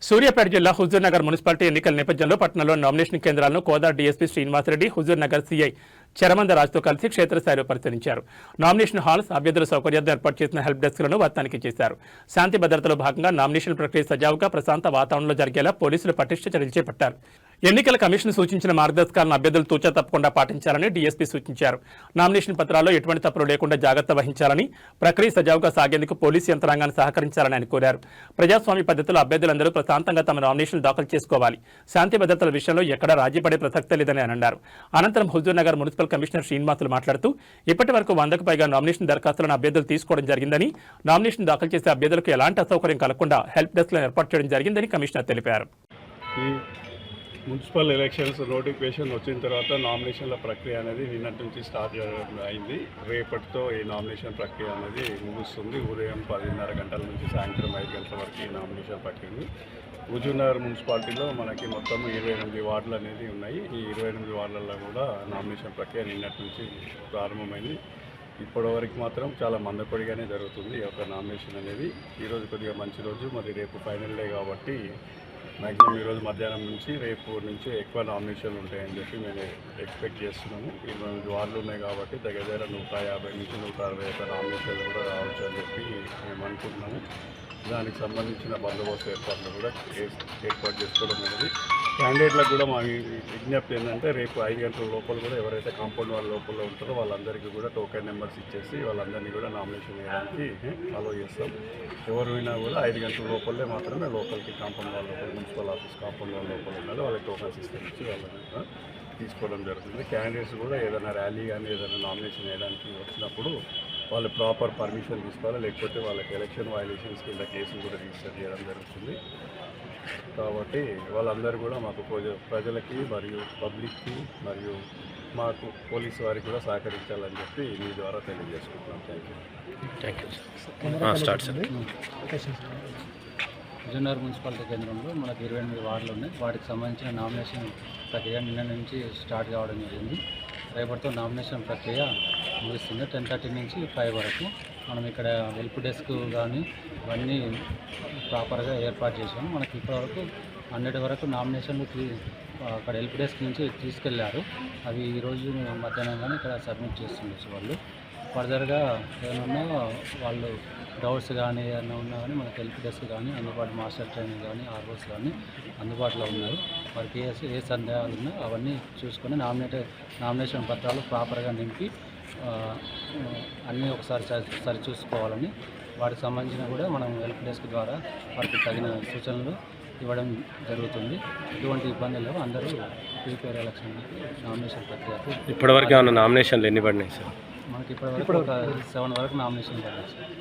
సూర్యాపేట జిల్లా హుజూర్నగర్ మున్సిపాలిటీ ఎన్నికల నేపథ్యంలో పట్టణంలో నామినేషన్ కేంద్రాలను కోదాడ డీఎస్పీ శ్రీనివాసరెడ్డి, హుజూర్నగర్ సీఐ చరమందరాజ్తో కలిసి క్షేత్రస్థాయిలో పరిశీలించారు. నామినేషన్ హాల్స్, అభ్యర్థుల సౌకర్యార్థం ఏర్పాటు చేసిన హెల్ప్ డెస్క్లను తనిఖీ చేశారు. శాంతి భద్రతలో భాగంగా నామినేషన్ ప్రక్రియ సజావుగా ప్రశాంత వాతావరణంలో జరిగేలా పోలీసులు పటిష్ట చర్యలు చేపట్టారు. ఎన్నికల కమిషన్ సూచించిన మార్గదర్శకాలను అభ్యర్థులు తూచా తప్పకుండా పాటించాలని డీఎస్పీ సూచించారు. నామినేషన్ పత్రాల్లో ఎటువంటి తప్పులు లేకుండా జాగ్రత్త వహించాలని, ప్రక్రియ సజావుగా సాగేందుకు పోలీసు యంత్రాంగాన్ని సహకరించాలని ఆయన కోరారు. ప్రజాస్వామ్య పద్ధతిలో అభ్యర్థులందరూ ప్రశాంతంగా తమ నామినేషన్లు దాఖలు చేసుకోవాలి. శాంతి భద్రతల విషయంలో ఎక్కడా రాజీ పడే ప్రసక్తే లేదని ఆయన అన్నారు. అనంతరం హుజూర్నగర్ మున్సిపల్ కమిషనర్ శ్రీనివాసులు మాట్లాడుతూ ఇప్పటి వరకు 100కు పైగా నామినేషన్ దరఖాస్తులను అభ్యర్థులు తీసుకోవడం జరిగిందని, నామినేషన్ దాఖలు చేసే అభ్యర్థులకు ఎలాంటి అసౌకర్యం కలగకుండా హెల్ప్ డెస్క్లను ఏర్పాటు చేయడం జరిగిందని కమిషనర్ తెలిపారు. మున్సిపల్ ఎలక్షన్స్ నోటిఫికేషన్ వచ్చిన తర్వాత నామినేషన్ల ప్రక్రియ అనేది నిన్నటి నుంచి స్టార్ట్ అయింది. రేపటితో ఈ నామినేషన్ ప్రక్రియ అనేది ముగుస్తుంది. ఉదయం 10:30 గంటల నుంచి సాయంత్రం 5 గంటల వరకు ఈ నామినేషన్ ప్రక్రియ. హుజూర్నగర్ మున్సిపాలిటీలో మనకి మొత్తం 28 వార్డులు అనేది ఉన్నాయి. ఈ 28 వార్డులలో కూడా నామినేషన్ ప్రక్రియ నిన్నటి నుంచి ప్రారంభమైంది. ఇప్పటివరకు మాత్రం చాలా మందకొడిగానే జరుగుతుంది ఈ యొక్క నామినేషన్ అనేది. ఈరోజు కొద్దిగా మంచి రోజు, మరి రేపు ఫైనల్ డే కాబట్టి మ్యాక్సిమం ఈరోజు మధ్యాహ్నం నుంచి రేపు నుంచి ఎక్కువ నామినేషన్లు ఉంటాయని చెప్పి మేము ఎక్స్పెక్ట్ చేస్తున్నాము. 28 వార్డులు ఉన్నాయి కాబట్టి దగ్గర 150 నుంచి 160 నామినేషన్లు కూడా రావచ్చు అని చెప్పి మేము అనుకుంటున్నాము. దానికి సంబంధించిన బందోబస్తు ఏర్పాట్లు కూడా ఏర్పాటు చేసుకోవడం అనేది. క్యాండిడేట్లకు కూడా మా విజ్ఞప్తి ఏంటంటే రేపు 5 గంటల లోపల కూడా ఎవరైతే కాంపౌండ్ వాళ్ళ లోపల ఉంటారో వాళ్ళందరికీ కూడా టోకెన్ నెంబర్స్ ఇచ్చేసి వాళ్ళందరినీ కూడా నామినేషన్ వేయడానికి ఫాలో చేస్తాం. ఎవరు వినా కూడా 5 గంటల లోపలే మాత్రమే లోపలికి కాంపౌండ్ వాళ్ళ లోపల, మున్సిపల్ ఆఫీస్ కాంపౌండ్ వాళ్ళ లోపల ఉండాలి. వాళ్ళకి టోకెన్ సిస్టమ్ ఇచ్చి వాళ్ళని తీసుకోవడం జరుగుతుంది. క్యాండిడేట్స్ కూడా ఏదైనా ర్యాలీ కానీ ఏదైనా నామినేషన్ వేయడానికి వచ్చినప్పుడు వాళ్ళు ప్రాపర్ పర్మిషన్ తీసుకోవాలి, లేకపోతే వాళ్ళకి ఎలక్షన్ వయలేషన్స్ కింద కేసులు కూడా రిజిస్టర్ చేయడం జరుగుతుంది. కాబట్టి వాళ్ళందరూ కూడా మాకు ప్రజలకి మరియు పబ్లిక్కి మరియు మాకు పోలీసు వారికి కూడా సహకరించాలని చెప్పి మీ ద్వారా తెలియజేసుకుంటున్నాం. Thank you. హుజూర్నగర్ మున్సిపాలిటీ కేంద్రంలో మనకు 28 వార్డులు ఉన్నాయి. వాటికి సంబంధించిన నామినేషన్ ప్రక్రియ నిన్న నుంచి స్టార్ట్ కావడం జరిగింది. రేపటితో నామినేషన్ ప్రక్రియ ముగుస్తుంది. 10:30 నుంచి 5 వరకు మనం ఇక్కడ హెల్ప్ డెస్క్ కానీ ఇవన్నీ ప్రాపర్గా ఏర్పాటు చేసాము. మనకి ఇప్పటివరకు 100 వరకు నామినేషన్లు అక్కడ హెల్ప్ డెస్క్ నుంచి తీసుకెళ్లారు. అవి ఈరోజు మధ్యాహ్నం కానీ ఇక్కడ సబ్మిట్ చేస్తుండొచ్చు. వాళ్ళు ఫర్దర్గా ఏమన్నా వాళ్ళు డౌట్స్ కానీ ఏమైనా ఉన్నా కానీ మనకి హెల్ప్ డెస్క్ కానీ అందుబాటు, మాస్టర్ ట్రైనర్ కానీ ఆర్ఓస్ కానీ అందుబాటులో ఉన్నారు. వారికి ఏ సందేహాలు ఉన్నా అవన్నీ చూసుకొని నామినేషన్ పత్రాలు ప్రాపర్గా నింపి అన్నీ ఒకసారి సరిచూసుకోవాలని, వాటికి సంబంధించిన కూడా మనం హెల్ప్ డెస్క్ ద్వారా వారికి తగిన సూచనలు ఇవ్వడం జరుగుతుంది. ఎటువంటి ఇబ్బందులు లేవు. అందరూ ప్రీపేర్ ఎలక్షన్ నామినేషన్ ప్రక్రియ ఇప్పటివరకు ఏమైనా నామినేషన్లు ఎన్ని పడినాయి సార్? మనకి ఇప్పటివరకు ఒక 7 వరకు నామినేషన్ పడ్డాయి సార్.